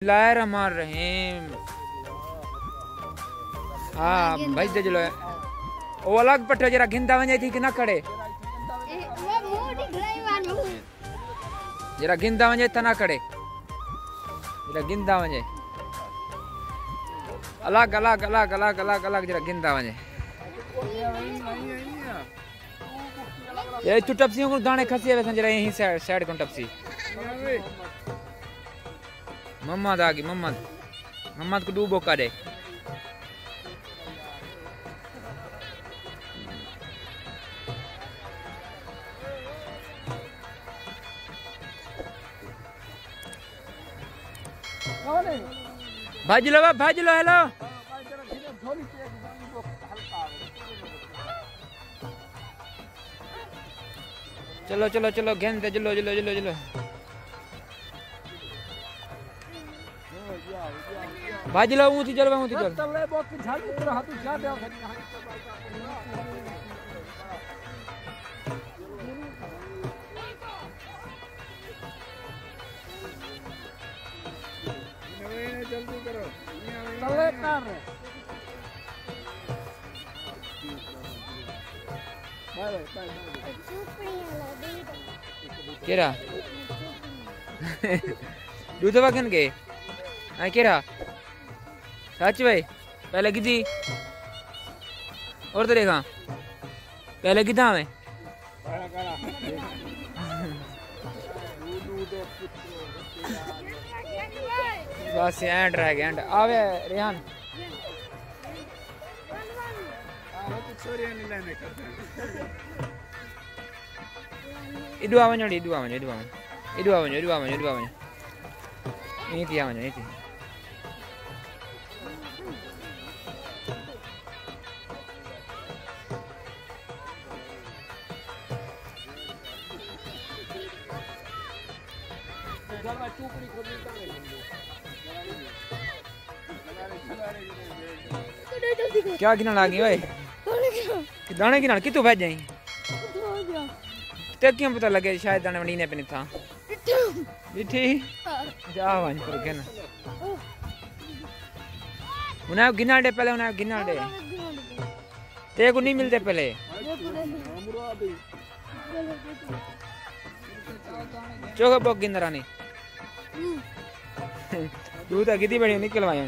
बिस्मिल्लाहिर्रहमानिर्रहीम। हाँ भाई दे चलो वो अलग पट्टे जरा गिंदा वने थी कि ना खड़े जरा गिंदा वने था ना खड़े जरा गिंदा वने अलग अलग अलग अलग अलग अलग जरा गिंदा वने ये तू टपसी को दाने खसी वैसे जरा यहीं साइड को टपसी मम्मा दागी मम्मा को डूबो करे भाजी लो हेलो चलो चलो चलो गेंद चलो चलो चलो चलो भाजी लो ऊँची चल जल्दी करो केरा दूध वगन के हाँ केरा सच भाई पहले किधी और तो देखा पहले किधा में बस एंड रह गया एंड आवे रेहान इधु आवणो ini आवणो ini क्या गिना लागी ओए दाने गिना कितु भेज जाई ते क्यों पता लगे शायद दाने मंडीने पे नहीं था बिठी जा वन पर के ना उन्हें गिना दे पहले उन्हें गिना दे ते को नहीं मिलते पहले चोखा बोक गिन रानी तू तो कितनी बड़ी निकलवाई